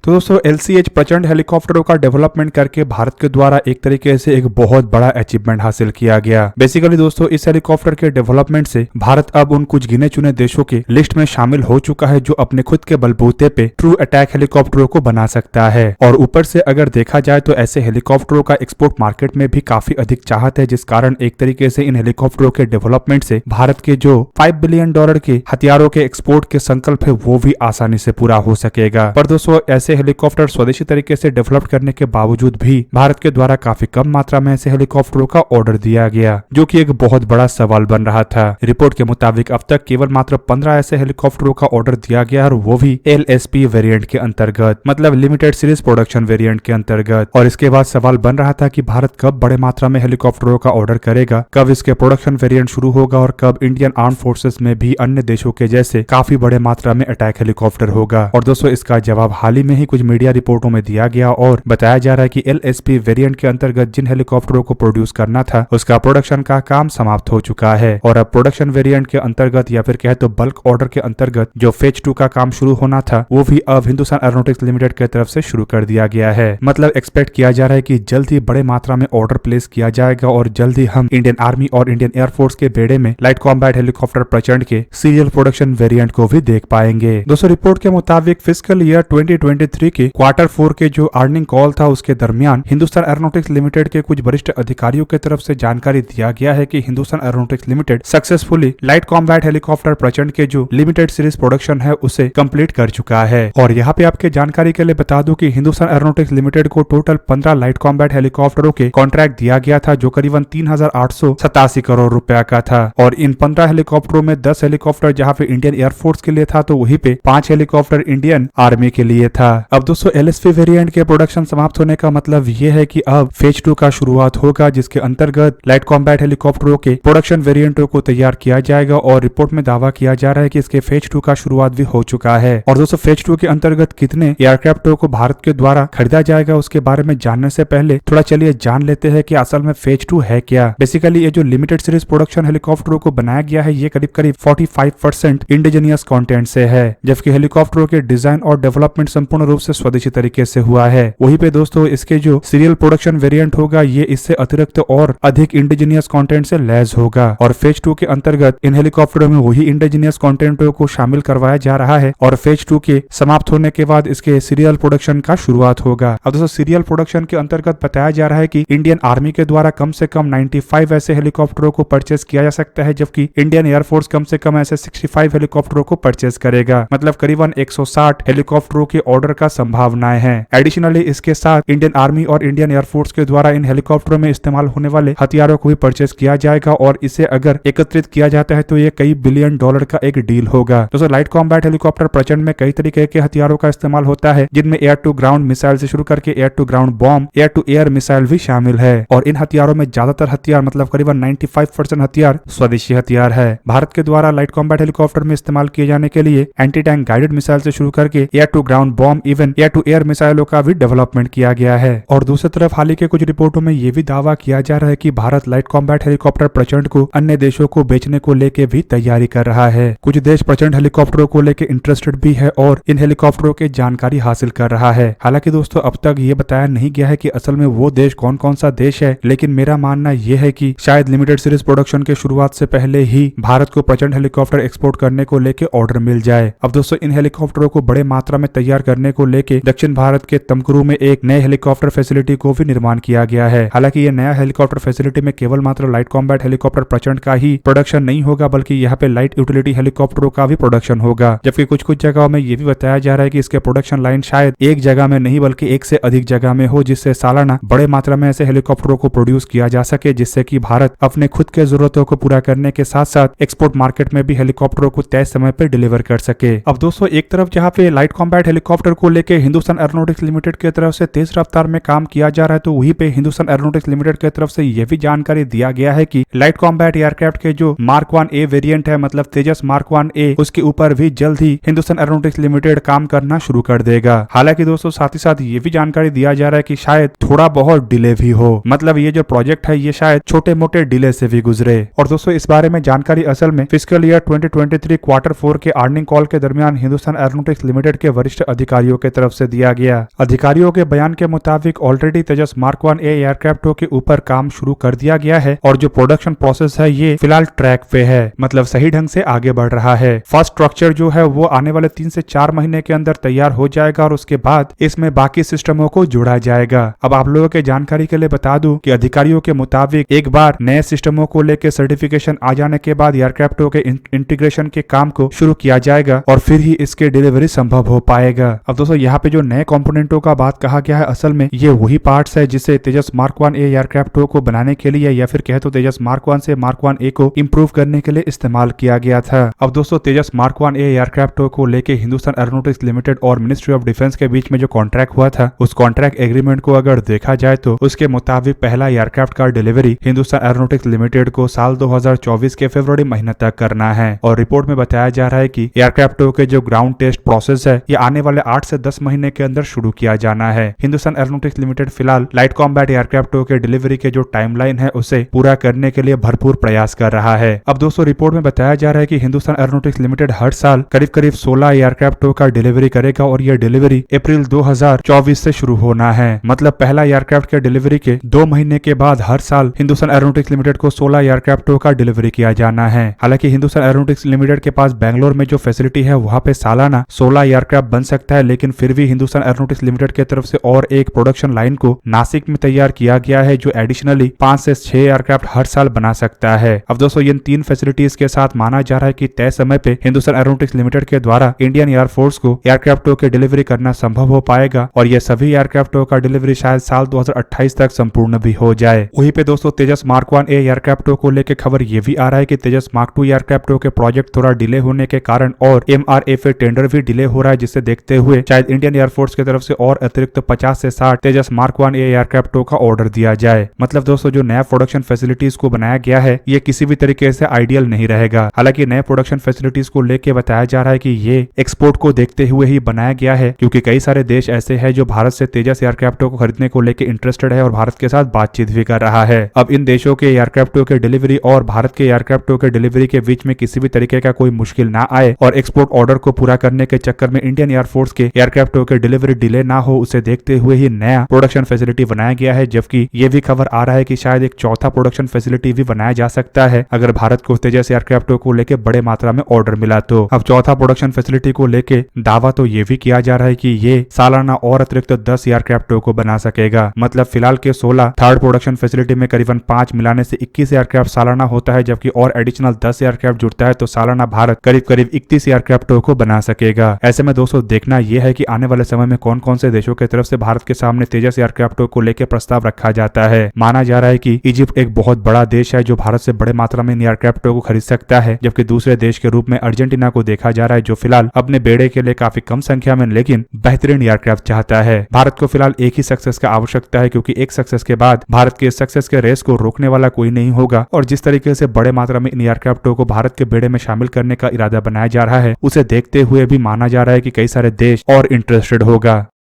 तो दोस्तों LCH प्रचंड हेलीकॉप्टरों का डेवलपमेंट करके भारत के द्वारा एक तरीके से एक बहुत बड़ा अचीवमेंट हासिल किया गया। बेसिकली दोस्तों इस हेलीकॉप्टर के डेवलपमेंट से भारत अब उन कुछ गिने चुने देशों के लिस्ट में शामिल हो चुका है जो अपने खुद के बलबूते पे ट्रू अटैक हेलीकॉप्टरों को बना सकता है। और ऊपर से अगर देखा जाए तो ऐसे हेलीकॉप्टरों का एक्सपोर्ट मार्केट में भी काफी अधिक चाहत है, जिस कारण एक तरीके से इन हेलीकॉप्टरों के डेवलपमेंट से भारत के जो $5 बिलियन के हथियारों के एक्सपोर्ट के संकल्प है वो भी आसानी से पूरा हो सकेगा। पर दोस्तों ऐसे हेलीकॉप्टर स्वदेशी तरीके से डेवलप करने के बावजूद भी भारत के द्वारा काफी कम मात्रा में ऐसे हेलीकॉप्टरों का ऑर्डर दिया गया, जो कि एक बहुत बड़ा सवाल बन रहा था। रिपोर्ट के मुताबिक अब तक केवल मात्र 15 ऐसे हेलीकॉप्टरों का ऑर्डर दिया गया और वो भी LSP वेरिएंट के अंतर्गत, मतलब लिमिटेड सीरीज प्रोडक्शन वेरिएंट के अंतर्गत। और इसके बाद सवाल बन रहा था कि भारत कब बड़े मात्रा में हेलीकॉप्टरों का ऑर्डर करेगा, कब इसके प्रोडक्शन वेरिएंट शुरू होगा और कब इंडियन आर्म फोर्सेस में भी अन्य देशों के जैसे काफी बड़े मात्रा में अटैक हेलीकॉप्टर होगा। और दोस्तों इसका जवाब हाल ही में ही कुछ मीडिया रिपोर्टों में दिया गया और बताया जा रहा है कि LSP वेरिएंट के अंतर्गत जिन हेलीकॉप्टरों को प्रोड्यूस करना था उसका प्रोडक्शन का काम समाप्त हो चुका है और अब प्रोडक्शन वेरिएंट के अंतर्गत या फिर कहे तो बल्क ऑर्डर के अंतर्गत जो फेज 2 का काम शुरू होना था वो भी अब हिंदुस्तान एरोनॉटिक्स लिमिटेड की तरफ से शुरू कर दिया गया है। मतलब एक्सपेक्ट किया जा रहा है कि जल्द ही बड़े मात्रा में ऑर्डर प्लेस किया जाएगा और जल्द ही हम इंडियन आर्मी और इंडियन एयरफोर्स के बेड़े में लाइट कॉम्बैट हेलीकॉप्टर प्रचंड के सीरियल प्रोडक्शन वेरिएंट को भी देख पाएंगे। दोस्तों रिपोर्ट के मुताबिक फिस्कल ईयर 2023 के Q4 के जो अर्निंग कॉल था उसके दरमियान हिंदुस्तान एरोनॉटिक्स लिमिटेड के कुछ वरिष्ठ अधिकारियों की तरफ से जानकारी दिया गया है कि Hindustan aeronautics limited successfully light combat helicopter प्रचंड के जो लिमिटेड सीरीज प्रोडक्शन है उसे कंप्लीट कर चुका है। और यहाँ पे आपके जानकारी के लिए बता दूं कि हिंदुस्तान एरोनॉटिक्स लिमिटेड को टोटल 15 लाइट कॉम्बैट हेलीकॉप्टरों के कॉन्ट्रैक्ट दिया गया था जो करीबन 3,887 करोड़ रुपया का था। और इन 15 हेलीकॉप्टरों में 10 हेलीकॉप्टर जहाँ पे इंडियन एयरफोर्स के लिए था तो वहीं पे 5 हेलीकॉप्टर इंडियन आर्मी के लिए था। अब दोस्तों LSP वेरिएंट के प्रोडक्शन समाप्त होने का मतलब ये है कि अब फेज 2 का शुरुआत होगा, जिसके अंतर्गत लाइट कॉम्बैट हेलीकॉप्टरों के प्रोडक्शन वेरिएंटों को तैयार किया जाएगा और रिपोर्ट में दावा किया जा रहा है कि इसके फेज 2 का शुरुआत भी हो चुका है। और दोस्तों फेज 2 के अंतर्गत कितने एयरक्राफ्टों को भारत के द्वारा खरीदा जाएगा उसके बारे में जानने से पहले थोड़ा चलिए जान लेते हैं कि असल में फेज 2 है क्या। बेसिकली ये जो लिमिटेड सीरीज प्रोडक्शन हेलीकॉप्टरों को बनाया गया है ये करीब करीब 45% इंडिजीनियस कंटेंट से है, जबकि हेलीकॉप्टरों के डिजाइन और डेवलपमेंट संपूर्ण रूप से स्वदेशी तरीके से हुआ है। वहीं पे दोस्तों इसके जो सीरियल प्रोडक्शन वेरिएंट होगा ये इससे अतिरिक्त और अधिक इंडिजीनियस कंटेंट से लैस होगा। और फेज 2 के अंतर्गत इन हेलीकॉप्टरों में वही इंडिजीनियस कंटेंटों को शामिल करवाया जा रहा है और फेज 2 के समाप्त होने के बाद इसके सीरियल प्रोडक्शन का शुरुआत होगा। अब दोस्तों सीरियल प्रोडक्शन के अंतर्गत बताया जा रहा है कि इंडियन आर्मी के द्वारा कम से कम 95 ऐसे हेलीकॉप्टरों को परचेस किया जा सकता है, जबकि इंडियन एयरफोर्स कम से कम ऐसे 65 हेलीकॉप्टरों को परचेस करेगा। मतलब करीबन 160 हेलीकॉप्टरों के ऑर्डर का संभावनाएं हैं। एडिशनली इसके साथ इंडियन आर्मी और इंडियन एयरफोर्स के द्वारा इन हेलीकॉप्टरों में इस्तेमाल होने वाले हथियारों को भी परचेस किया जाएगा और इसे अगर एकत्रित किया जाता है तो ये कई बिलियन डॉलर का एक डील होगा। दोस्तों लाइट कॉम्बैट हेलीकॉप्टर प्रचंड में कई तरीके के हथियारों का इस्तेमाल होता है, जिनमें एयर टू ग्राउंड मिसाइल से शुरू करके air to ground bomb, air to air missile भी शामिल है। और इन हथियारों में ज्यादातर हथियार मतलब करीबन 95% हथियार स्वदेशी हथियार है। भारत के द्वारा लाइट कॉम्बैट हेलीकॉप्टर में इस्तेमाल किए जाने के लिए एंटी टैंक गाइडेड मिसाइल से शुरू करके air to ground bomb, even air to air मिसाइलों का भी डेवलपमेंट किया गया है। और दूसरी तरफ हाल ही के कुछ रिपोर्टों में यह भी दावा किया जा रहा है कि भारत लाइट कॉम्बैट हेलीकॉप्टर प्रचंड को अन्य देशों को बेचने को लेके भी तैयारी कर रहा है। कुछ देश प्रचंड हेलीकॉप्टरों को लेके इंटरेस्टेड भी है और इन हेलीकॉप्टरों की जानकारी हासिल कर रहा है। हालांकि दोस्तों अब तक ये बताया नहीं गया है कि असल में वो देश कौन कौन सा देश है, लेकिन मेरा मानना यह है कि शायद लिमिटेड सीरीज प्रोडक्शन के शुरुआत से पहले ही भारत को प्रचंड हेलीकॉप्टर एक्सपोर्ट करने को लेके ऑर्डर मिल जाए। अब दोस्तों इन हेलीकॉप्टरों को बड़े मात्रा में तैयार करने को लेके दक्षिण भारत के तमकुरू में एक नए हेलीकॉप्टर फैसिलिटी को भी निर्माण किया गया है। हालांकि ये नया हेलीकॉप्टर फैसिलिटी में केवल मात्र लाइट कॉम्बैट हेलीकॉप्टर प्रचंड का ही प्रोडक्शन नहीं होगा, बल्कि यहाँ पे लाइट यूटिलिटी हेलीकॉप्टरों का भी प्रोडक्शन होगा। जबकि कुछ कुछ जगहों में ये भी बताया जा रहा है कि इसके प्रोडक्शन लाइन शायद एक जगह में नहीं बल्कि एक से अधिक जगह में हो, जिससे सालाना बड़े मात्रा में ऐसे हेलीकॉप्टरों को प्रोड्यूस किया जा सके, जिससे कि भारत अपने खुद के जरूरतों को पूरा करने के साथ साथ एक्सपोर्ट मार्केट में भी हेलीकॉप्टरों को तय समय पर डिलीवर कर सके। अब दोस्तों एक तरफ जहाँ पे लाइट कॉम्बैट हेलीकॉप्टर को लेके हिंदुस्तान एरोनॉटिक्स लिमिटेड की तरफ से तेज रफ्तार में काम किया जा रहा है, तो वहीं पे हिंदुस्तान एरोनॉटिक्स लिमिटेड की तरफ से यह भी जानकारी दिया गया है कि लाइट कॉम्बैट एयरक्राफ्ट के जो मार्क 1A वेरिएंट है, मतलब तेजस मार्क 1A, उसके ऊपर भी जल्द ही हिंदुस्तान एरोनॉटिक्स लिमिटेड काम करना शुरू कर देगा। हालांकि दोस्तों साथ ही साथ ये भी जानकारी दिया जा रहा है कि शायद थोड़ा बहुत डिले भी हो, मतलब ये जो प्रोजेक्ट है ये शायद छोटे मोटे डिले से भी गुजरे। और दोस्तों इस बारे में जानकारी असल में फिस्कल ईयर 2023 Q4 के अर्निंग कॉल के दरमियान हिंदुस्तान एरोनॉटिक्स लिमिटेड के वरिष्ठ अधिकारियों अधिकारियों की तरफ से दिया गया। अधिकारियों के बयान के मुताबिक ऑलरेडी तेजस मार्क 1 एयरक्राफ्टों के ऊपर काम शुरू कर दिया गया है और जो प्रोडक्शन प्रोसेस है ये फिलहाल ट्रैक पे है, मतलब सही ढंग से आगे बढ़ रहा है। फर्स्ट स्ट्रक्चर जो है वो आने वाले 3 से 4 महीने के अंदर तैयार हो जाएगा और उसके बाद इसमें बाकी सिस्टमों को जोड़ा जाएगा। अब आप लोगों के जानकारी के लिए बता दूं कि अधिकारियों के मुताबिक एक बार नए सिस्टमों को लेकर सर्टिफिकेशन आ जाने के बाद एयरक्राफ्टों के इंटीग्रेशन के काम को शुरू किया जाएगा और फिर ही इसके डिलीवरी संभव हो पाएगा। अब दोस्तों यहाँ पे जो नए कंपोनेंटों का बात कहा गया है, असल में ये वही पार्ट्स है जिसे तेजस मार्क 1 एयरक्राफ्टों को बनाने के लिए या फिर कहे तो तेजस मार्क 1 से मार्क 1 को इंप्रूव करने के लिए इस्तेमाल किया गया था। अब दोस्तों तेजस मार्क 1 एयरक्राफ्टों को लेके हिंदुस्तान एरोनॉटिक्स लिमिटेड और मिनिस्ट्री ऑफ डिफेंस के बीच में जो कॉन्ट्रैक्ट हुआ था, उस कॉन्ट्रैक्ट एग्रीमेंट को अगर देखा जाए तो उसके मुताबिक पहला एयरक्राफ्ट का डिलीवरी हिंदुस्तान एरोनॉटिक्स लिमिटेड को साल 2024 के फरवरी महीने तक करना है। और रिपोर्ट में बताया जा रहा है कि एयरक्राफ्टों के जो ग्राउंड टेस्ट प्रोसेस है ये आने वाले 8 से 10 महीने के अंदर शुरू किया जाना है। हिंदुस्तान एरोनॉटिक्स लिमिटेड फिलहाल लाइट कॉम्बैट एयरक्राफ्टों के डिलीवरी के जो टाइमलाइन है उसे पूरा करने के लिए भरपूर प्रयास कर रहा है। अब दोस्तों रिपोर्ट में बताया जा रहा है कि हिंदुस्तान एरोनॉटिक्स लिमिटेड हर साल करीब करीब 16 एयरक्राफ्टों का डिलीवरी करेगा और यह डिलीवरी अप्रैल 2024 से शुरू होना है। मतलब पहला एयरक्राफ्ट के डिलीवरी के 2 महीने के बाद हर साल हिंदुस्तान एरोनॉटिक्स लिमिटेड को 16 एयरक्राफ्टों का डिलीवरी किया जाना है। हालांकि हिंदुस्तान एरोनॉटिक्स लिमिटेड के पास बेंगलोर में जो फैसिलिटी है वहां पे सालाना 16 एयरक्राफ्ट बन सकता है, लेकिन फिर भी हिंदुस्तान एरोनॉटिक्स लिमिटेड की तरफ से और एक प्रोडक्शन लाइन को नासिक में तैयार किया गया है जो एडिशनली 5 से 6 एयरक्राफ्ट हर साल बना सकता है। अब दोस्तों इन 3 फैसिलिटीज के साथ माना जा रहा है कि तय समय पे हिंदुस्तान एरोनॉटिक्स लिमिटेड के द्वारा इंडियन एयरफोर्स को एयरक्राफ्टों के डिलीवरी करना संभव हो पाएगा और ये सभी एयरक्राफ्टों का डिलीवरी शायद साल 2028 तक संपूर्ण भी हो जाए। वहीं पे दोस्तों तेजस मार्क 1 एयरक्राफ्टों को लेकर खबर ये भी आ रहा है कि तेजस मार्क 2 एयरक्राफ्टों के प्रोजेक्ट थोड़ा डिले होने के कारण और MRFA टेंडर भी डिले हो रहा है, जिसे देखते हुए शायद इंडियन एयरफोर्स की तरफ से और अतिरिक्त 50 से 60 तेजस मार्क 1 एयरक्राफ्टों का ऑर्डर दिया जाए। मतलब दोस्तों जो नया प्रोडक्शन फैसिलिटीज को बनाया गया है ये किसी भी तरीके से आइडियल नहीं रहेगा। हालांकि नए प्रोडक्शन फैसिलिटीज को लेकर बताया जा रहा है कि ये एक्सपोर्ट को देखते हुए ही बनाया गया है, क्योंकि कई सारे देश ऐसे हैं जो भारत से तेजस एयरक्राफ्टों को खरीदने को लेकर इंटरेस्टेड है और भारत के साथ बातचीत भी कर रहा है। अब इन देशों के एयरक्राफ्टों के डिलीवरी और भारत के एयरक्राफ्टों के डिलीवरी के बीच में किसी भी तरीके का कोई मुश्किल ना आए और एक्सपोर्ट ऑर्डर को पूरा करने के चक्कर में इंडियन एयरफोर्स के एयरक्राफ्टों के डिलीवरी डिले ना हो, उसे देखते हुए ही नया प्रोडक्शन फैसिलिटी बनाया गया है। जबकि ये भी खबर आ रहा है कि शायद एक चौथा प्रोडक्शन फैसिलिटी भी बनाया जा सकता है अगर भारत को तेजस एयरक्राफ्टों को लेकर बड़े मात्रा में ऑर्डर मिला तो। अब चौथा प्रोडक्शन फैसिलिटी को लेकर दावा तो ये भी किया जा रहा है कि ये सालाना और अतिरिक्त 10 एयरक्राफ्टों को बना सकेगा। मतलब फिलहाल के 16 थर्ड प्रोडक्शन फैसिलिटी में करीबन 5 मिलाने से 21 एयरक्राफ्ट सालाना होता है, जबकि और एडिशनल 10 एयरक्राफ्ट जुड़ता है तो सालाना भारत करीब करीब 31 एयरक्राफ्टों को बना सकेगा। ऐसे में दोस्तों देखना यह है कि आने वाले समय में कौन कौन से देशों की तरफ से भारत के सामने तेजस एयरक्राफ्टों को लेकर प्रस्ताव रखा जाता है। माना जा रहा है कि इजिप्ट एक बहुत बड़ा देश है जो भारत से बड़े मात्रा में एयरक्राफ्टों को खरीद सकता है, जबकि दूसरे देश के रूप में अर्जेंटीना को देखा जा रहा है जो फिलहाल अपने बेड़े के लिए काफी कम संख्या में लेकिन बेहतरीन एयरक्राफ्ट चाहता है। भारत को फिलहाल एक ही सक्सेस का आवश्यकता है, क्योंकि एक सक्सेस के बाद भारत के सक्सेस के रेस को रोकने वाला कोई नहीं होगा और जिस तरीके से बड़े मात्रा में इन एयरक्राफ्टों को भारत के बेड़े में शामिल करने का इरादा बनाया जा रहा है उसे देखते हुए भी माना जा रहा है कि कई सारे देश और इंटरेस्टेड होगा।